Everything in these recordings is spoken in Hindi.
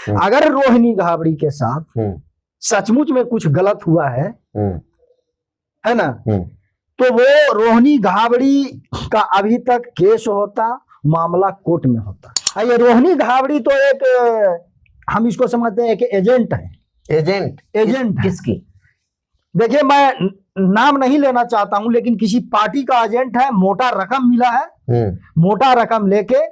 अगर रोहिणी घाबड़ी के साथ सचमुच में कुछ गलत हुआ है ना, तो वो रोहिणी घाबड़ी का अभी तक केस होता, मामला कोर्ट में होता। ये रोहिणी घाबड़ी तो एक, हम इसको समझते हैं एक एजेंट है। एजेंट किसकी? देखिए, मैं नाम नहीं लेना चाहता हूं, लेकिन किसी पार्टी का एजेंट है। मोटा रकम मिला है, मोटा रकम लेके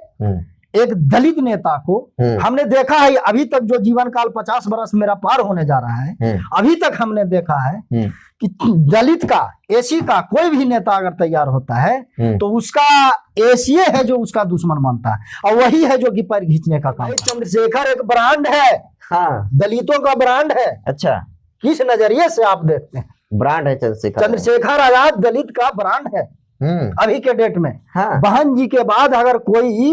एक दलित नेता को हमने देखा है। अभी तक जो जीवन काल 50 बरस मेरा पार होने जा रहा है, अभी तक हमने देखा है कि दलित का, एसी का कोई भी नेता अगर तैयार होता है तो उसका एसीए है जो उसका दुश्मन मानता है, और वही है जो कि पैर खींचने का काम। चंद्रशेखर एक ब्रांड है, हाँ, दलितों का ब्रांड है। अच्छा, किस नजरिए से आप देखते हैं? ब्रांड है चंद्रशेखर आजाद दलित का ब्रांड है अभी के डेट में। हाँ। बहन जी के बाद अगर कोई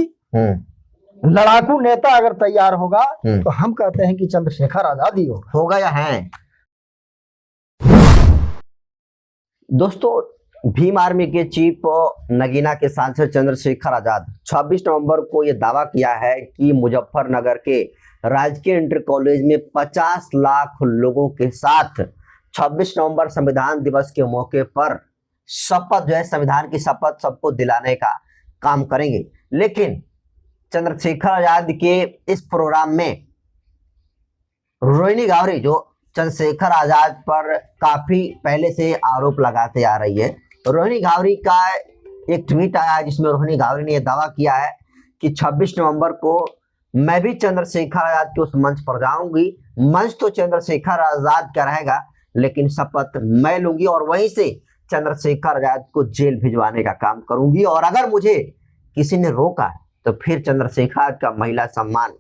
लड़ाकू नेता अगर तैयार होगा तो हम कहते हैं कि चंद्रशेखर आजाद ही होगा या है। दोस्तों, भीम आर्मी के चीफ नगीना के सांसद चंद्रशेखर आजाद 26 नवंबर को यह दावा किया है कि मुजफ्फरनगर के राजकीय इंटर कॉलेज में 50 लाख लोगों के साथ 26 नवंबर संविधान दिवस के मौके पर शपथ, जो है संविधान की शपथ सबको दिलाने का काम करेंगे। लेकिन चंद्रशेखर आजाद के इस प्रोग्राम में रोहिणी घाबड़ी, जो चंद्रशेखर आजाद पर काफी पहले से आरोप लगाते आ रही है, रोहिणी घाबड़ी का एक ट्वीट आया जिसमें रोहिणी घाबड़ी ने यह दावा किया है कि 26 नवंबर को मैं भी चंद्रशेखर आजाद के उस मंच पर जाऊंगी। मंच तो चंद्रशेखर आजाद का रहेगा, लेकिन शपथ मैं लूंगी और वहीं से चंद्रशेखर आजाद को जेल भिजवाने का काम करूंगी। और अगर मुझे किसी ने रोका तो फिर चंद्रशेखर का महिला सम्मान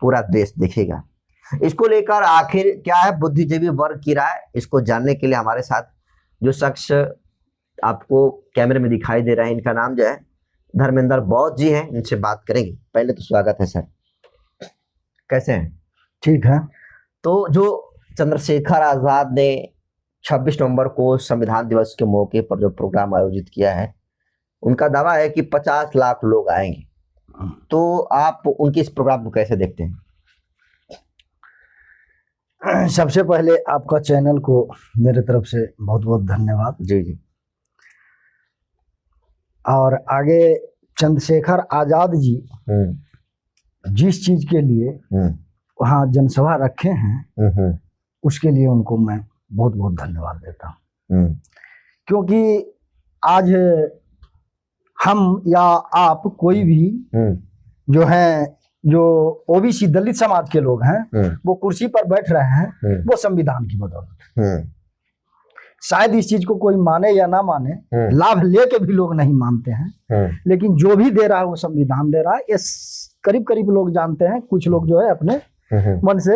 पूरा देश देखेगा। इसको लेकर आखिर क्या है बुद्धिजीवी वर्ग की राय, इसको जानने के लिए हमारे साथ जो शख्स आपको कैमरे में दिखाई दे रहे हैं, इनका नाम जो है धर्मेंद्र बौद्ध जी हैं, इनसे बात करेंगे। पहले तो स्वागत है सर, कैसे हैं? ठीक है। तो जो चंद्रशेखर आजाद ने 26 नवंबर को संविधान दिवस के मौके पर जो प्रोग्राम आयोजित किया है, उनका दावा है कि 50 लाख लोग आएंगे, तो आप उनके इस प्रोग्राम को कैसे देखते हैं? सबसे पहले आपका चैनल को मेरे तरफ से बहुत बहुत धन्यवाद। जी जी। और आगे चंद्रशेखर आजाद जी जिस चीज के लिए वहाँ जनसभा रखे हैं, उसके लिए उनको मैं बहुत बहुत धन्यवाद देता हूँ। क्योंकि आज हम या आप कोई भी जो है, जो ओबीसी दलित समाज के लोग हैं, वो कुर्सी पर बैठ रहे हैं, वो संविधान की बदौलत। शायद इस चीज को कोई माने या ना माने, लाभ लेके भी लोग नहीं मानते हैं, लेकिन जो भी दे रहा है वो संविधान दे रहा है। ये करीब करीब लोग जानते हैं, कुछ लोग जो है अपने मन से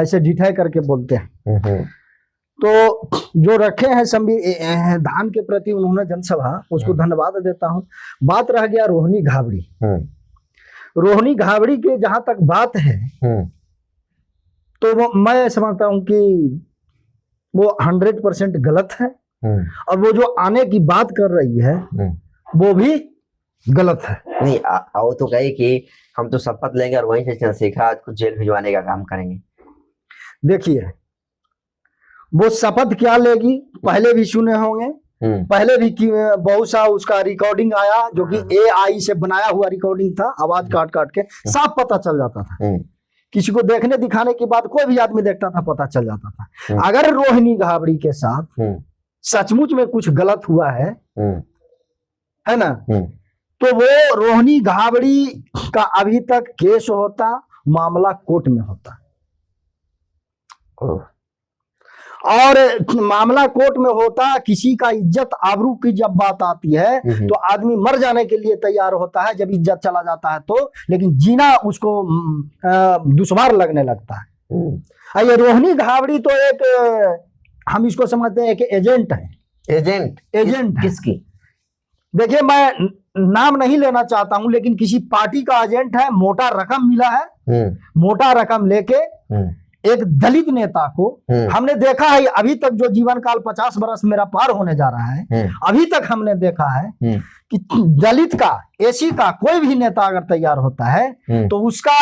ऐसे ढिठाई करके बोलते हैं। तो जो रखे हैं संविधान के प्रति उन्होंने जनसभा, उसको धन्यवाद देता हूँ। बात रह गया रोहिणी घाबड़ी। रोहिणी घाबड़ी के जहां तक बात है, तो मैं समझता हूं कि वो 100% गलत है, और वो जो आने की बात कर रही है वो भी गलत है। नहीं, वो तो कहे कि हम तो शपथ लेंगे और वहीं से चंद्रशेखर को जेल भिजवाने का काम करेंगे। देखिए, वो शपथ क्या लेगी पहले भी सुने होंगे, पहले भी बहुत सा उसका रिकॉर्डिंग आया, जो कि AI से बनाया हुआ रिकॉर्डिंग था, आवाज काट काट के साफ पता चल जाता था। किसी को देखने दिखाने के बाद कोई भी आदमी देखता था, पता चल जाता था। अगर रोहिणी घाबड़ी के साथ सचमुच में कुछ गलत हुआ है ना, तो वो रोहिणी घाबड़ी का अभी तक केस होता, मामला कोर्ट में होता। और मामला कोर्ट में होता, किसी का इज्जत आबरू की जब बात आती है तो आदमी मर जाने के लिए तैयार होता है जब इज्जत चला जाता है तो, लेकिन जीना उसको दुश्वार लगने लगता है। ये रोहिणी घाबड़ी तो एक, हम इसको समझते हैं एक एजेंट है। एजेंट किसकी? देखिए, मैं नाम नहीं लेना चाहता हूं, लेकिन किसी पार्टी का एजेंट है। मोटा रकम मिला है, मोटा रकम लेके एक दलित नेता को हमने देखा है, अभी तक जो जीवन काल 50 बरस मेरा पार होने जा रहा है, अभी तक हमने देखा है कि दलित का, एसी का कोई भी नेता अगर तैयार होता है तो उसका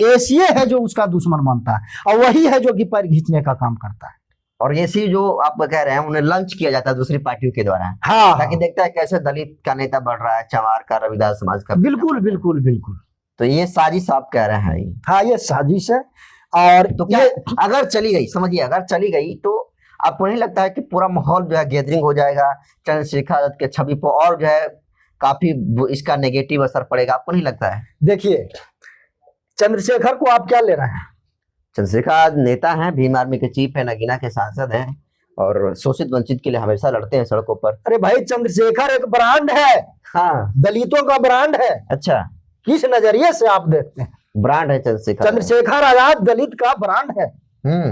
एसीए है जो उसका दुश्मन मानता है, और वही है जो कि पैर खींचने का काम करता है। और ये सी जो आप कह रहे हैं उन्हें लंच किया जाता है दूसरी पार्टियों के द्वारा, हाँ, ताकि देखता है कैसे दलित का नेता बढ़ रहा है, चमार का, रविदास समाज का। बिल्कुल बिल्कुल बिल्कुल। तो ये साजिश आप कह रहे हैं? हाँ, ये साजिश है। और तो क्या अगर चली गई, समझिए अगर चली गई तो आपको नहीं लगता है कि पूरा माहौल जो है गैदरिंग हो जाएगा चंद्रशेखर आजाद के छवि पर, और जो है काफी इसका नेगेटिव असर पड़ेगा, आपको नहीं लगता है? देखिए, चंद्रशेखर को आप क्या ले रहे हैं? चंद्रशेखर नेता हैं, भीम आर्मी के चीफ है, नगीना के सांसद हैं, और शोषित वंचित के लिए हमेशा लड़ते हैं सड़कों पर। अरे भाई, चंद्रशेखर एक ब्रांड है, हाँ, दलितों का ब्रांड है। अच्छा, किस नजरिए से आप देखते हैं? ब्रांड है चंद्रशेखर। चंद्रशेखर आजाद दलित का ब्रांड है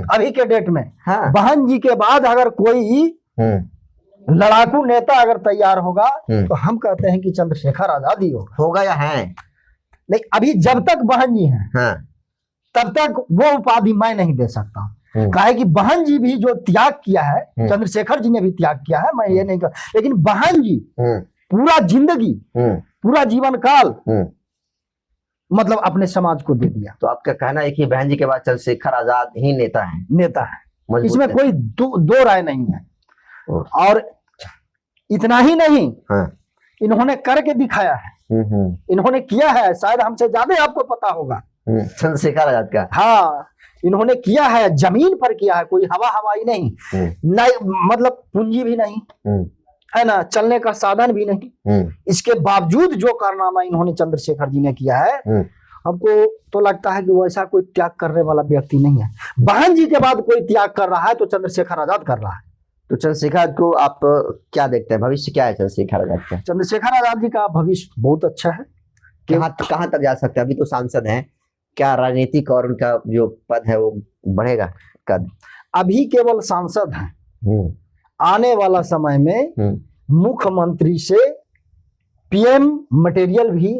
अभी के डेट में। हाँ। बहन जी के बाद अगर कोई लड़ाकू नेता अगर तैयार होगा तो हम कहते हैं कि चंद्रशेखर आजाद ही होगा या है नहीं। अभी जब तक बहन जी हैं, हाँ, तब तक वो उपाधि मैं नहीं दे सकता। कहे कि बहन जी भी जो त्याग किया है, चंद्रशेखर जी ने भी त्याग किया है, मैं ये नहीं कर, लेकिन बहन जी पूरा जिंदगी, पूरा जीवन काल मतलब अपने समाज को दे दिया। तो आपका कहना है कि बहन जी के बाद चंद्रशेखर आजाद ही नेता है, इसमें कोई दो राय नहीं है। और इतना ही नहीं, इन्होंने करके दिखाया है, इन्होंने किया है, शायद हमसे ज्यादा आपको पता होगा चंद्रशेखर आजाद का। हाँ, इन्होंने किया है, जमीन पर किया है, कोई हवाई नहीं, मतलब पूंजी भी नहीं है ना, चलने का साधन भी नहीं। इसके बावजूद जो कारनामा इन्होंने चंद्रशेखर जी ने किया है, हमको तो लगता है कि वो ऐसा कोई त्याग करने वाला व्यक्ति नहीं है। बहन जी के बाद कोई त्याग कर रहा है तो चंद्रशेखर आजाद कर रहा है। तो चंद्रशेखर को आप क्या देखते हैं, भविष्य क्या है चंद्रशेखर आजाद का? चंद्रशेखर आजाद जी का भविष्य बहुत अच्छा है। कहाँ तक जा सकते हैं? अभी तो सांसद हैं, क्या राजनीतिक और उनका जो पद है वो बढ़ेगा कद? अभी केवल सांसद हैं, आने वाला समय में मुख्यमंत्री से पीएम मटेरियल भी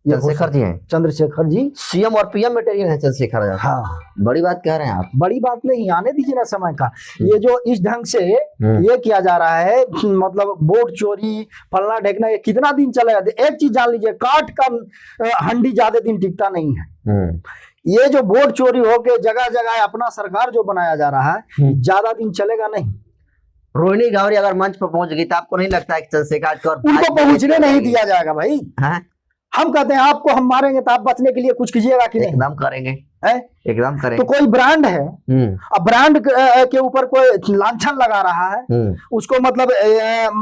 चंद्रशेखर जी हैं। चंद्रशेखर जी सीएम और पीएम मटेरियल है चंद्रशेखर आजाद। हाँ, बड़ी बात कह रहे हैं आप। बड़ी बात नहीं, आने दीजिए ना समय का। ये जो इस ढंग से ये किया जा रहा है, मतलब वोट चोरी, फलना ढेकना, ये कितना दिन चलेगा? एक चीज जान लीजिए, काठ का हंडी ज्यादा दिन टिकता नहीं है। ये जो वोट चोरी होके जगह जगह अपना सरकार जो बनाया जा रहा है, ज्यादा दिन चलेगा नहीं। रोहिणी गावरी अगर मंच पर पहुंच गई तो आपको नहीं लगता है कि चंद्रशेखर उनको पहुंचने नहीं दिया जाएगा भाई? हम कहते हैं आपको हम मारेंगे तो आप बचने के लिए कुछ कीजिएगा कि नहीं? एकदम करेंगे, एकदम करेंगे। तो कोई ब्रांड है, अब ब्रांड के ऊपर कोई लांछन लगा रहा है, उसको मतलब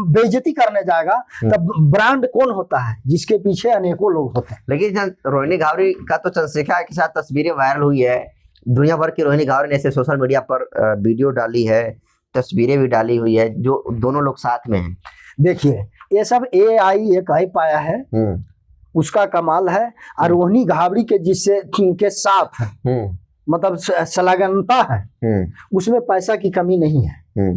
बेइज्जती करने जाएगा, तब ब्रांड कौन होता है? जिसके पीछे अनेकों लोग होते हैं। लेकिन रोहिणी गावरी का तो चंद्रशेखर के साथ तस्वीरें वायरल हुई है, दुनिया भर की रोहिणी गावरी ने ऐसे सोशल मीडिया पर वीडियो डाली है, तस्वीरें भी डाली हुई है, जो दोनों लोग साथ में हैं। देखिए, ये सब AI एक ही पाया है, उसका कमाल है। और रोहिणी गावरी के जिससे के साथ मतलब संलग्नता है, उसमें पैसा की कमी नहीं है।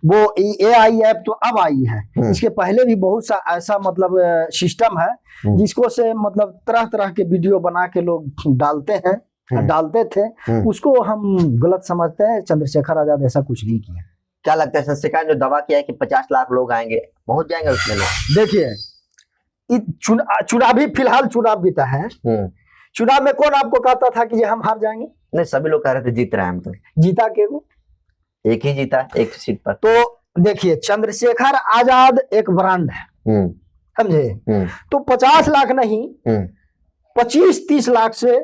वो AI ऐप तो अब आई है, इसके पहले भी बहुत सा ऐसा मतलब सिस्टम है जिसको से मतलब तरह तरह के वीडियो बना के लोग डालते थे। उसको हम गलत समझते हैं। चंद्रशेखर आजाद ऐसा कुछ नहीं किया। क्या लगता है चंद्रशेखर जो दावा किया है कि 50 लाख लोग आएंगे, पहुंच जाएंगे उसमें लोग? देखिए, चुनावी फिलहाल चुनाव बीता है, चुनाव में कौन आपको कहता था कि हम हार जाएंगे? नहीं, सभी लोग कह रहे थे जीत रहे हैं हम। तो जीता के वो एक ही जीता, एक सीट पर। तो देखिए, चंद्रशेखर आजाद एक ब्रांड है, समझे? तो 50 लाख नहीं, 25-30 लाख से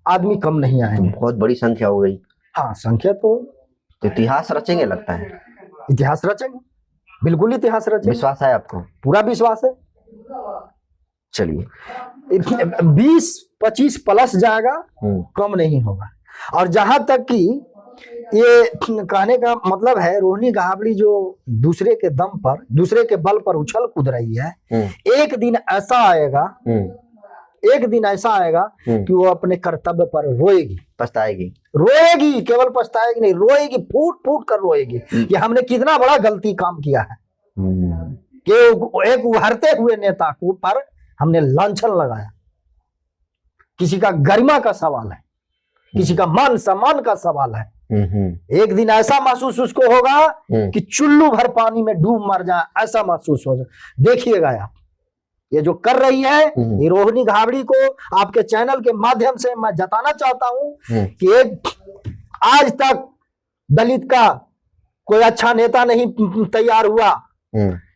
आदमी कम नहीं आएंगे। बहुत बड़ी संख्या हो गई। हाँ, संख्या तो इतिहास रचेंगे, लगता है इतिहास रचेंगे, बिल्कुल इतिहास रचेंगे। विश्वास है आपको? पूरा विश्वास है। चलिए, 20-25 प्लस जाएगा, कम नहीं होगा। और जहां तक कि ये कहने का मतलब है, रोहिणी गावरी जो दूसरे के दम पर, दूसरे के बल पर उछल कूद रही है, एक दिन ऐसा आएगा, कि वो अपने कर्तव्य पर रोएगी, पछताएगी। केवल पछताएगी नहीं, रोएगी, फूट फूट कर रोएगी कि हमने कितना बड़ा गलती काम किया है, कि एक उभरते हुए नेता को पर हमने लांछन लगाया। किसी का गरिमा का सवाल है। किसी का मान सम्मान का सवाल है। एक दिन ऐसा महसूस उसको होगा कि चुल्लू भर पानी में डूब मर जाए, ऐसा महसूस होगा। देखिएगा आप, ये जो कर रही है ये रोहिणी घावड़ी को आपके चैनल के माध्यम से मैं जताना चाहता हूं कि एक आज तक दलित का कोई अच्छा नेता नहीं तैयार हुआ।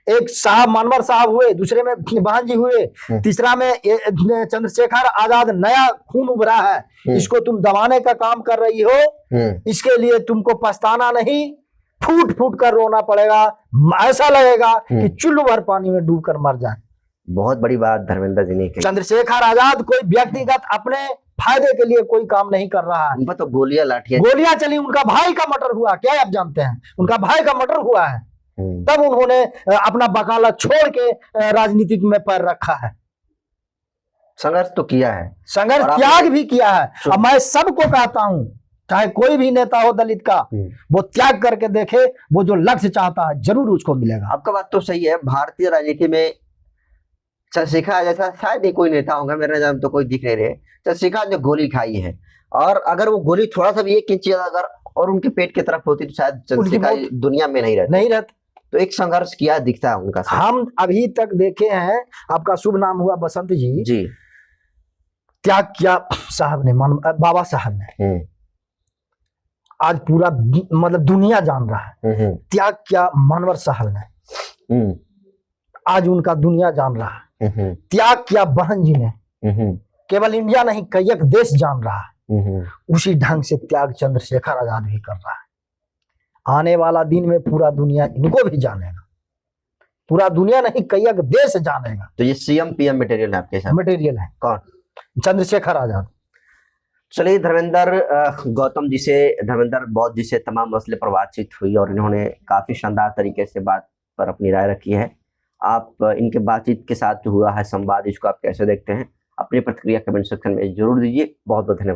एक साहब मानवर साहब हुए, दूसरे में बहन जी हुए, तीसरा में चंद्रशेखर आजाद नया खून उभरा है। इसको तुम दबाने का काम कर रही हो, इसके लिए तुमको पछताना नहीं, फूट फूट कर रोना पड़ेगा। ऐसा लगेगा कि चुल्लू भर पानी में डूब कर मर जाए। बहुत बड़ी बात धर्मेंद्र जी ने कही। चंद्रशेखर आजाद कोई व्यक्तिगत अपने फायदे के लिए कोई काम नहीं कर रहा है। उन पर तो गोलियां लाठियां चली, उनका भाई का मर्डर हुआ, क्या आप जानते हैं? उनका भाई का मर्डर हुआ है, तब उन्होंने अपना बकाला छोड़ के राजनीति में पैर रखा है। संघर्ष तो किया है, संघर्ष त्याग भी किया है। अब मैं सबको कहता हूं, चाहे कोई भी नेता हो दलित का, वो त्याग करके देखे, वो जो लक्ष्य चाहता है जरूर उसको मिलेगा। आपका बात तो सही है। भारतीय राजनीति में चंद्रशेखर जैसा शायद ही कोई नेता होगा, मेरे नजर में तो कोई दिख नहीं रहे। चंद्रशेखर ने गोली खाई है, और अगर वो गोली थोड़ा सा भी 1 इंच अगर और उनके पेट की तरफ होती तो शायद चंद्रशेखर दुनिया में नहीं रहते। तो एक संघर्ष किया दिखता है उनका। हम अभी तक देखे हैं, आपका शुभ नाम हुआ बसंत जी, त्याग किया साहब ने, बाबा साहब ने। आज पूरा मतलब दुनिया जान रहा है। त्याग किया मानवर साहब ने, आज उनका दुनिया जान रहा है। त्याग किया बहन जी ने, केवल इंडिया नहीं कई एक देश जान रहा है। उसी ढंग से त्याग चंद्रशेखर आजाद भी कर रहा है। आने वाला दिन में पूरा दुनिया इनको भी जानेगा, पूरा दुनिया नहीं कई एक देश जानेगा। तो ये सीएम पीएम मटेरियल है आपके साथ? मटेरियल है। कौन? चंद्रशेखर आजाद। चलिए धर्मेंद्र गौतम जी से, धर्मेंद्र बौद्ध जी से तमाम मसले पर बातचीत हुई और इन्होंने काफी शानदार तरीके से बात पर अपनी राय रखी है। आप इनके बातचीत के साथ जो हुआ है संवाद, इसको आप कैसे देखते हैं? अपनी प्रतिक्रिया कमेंट सेक्शन में जरूर दीजिए। बहुत बहुत धन्यवाद।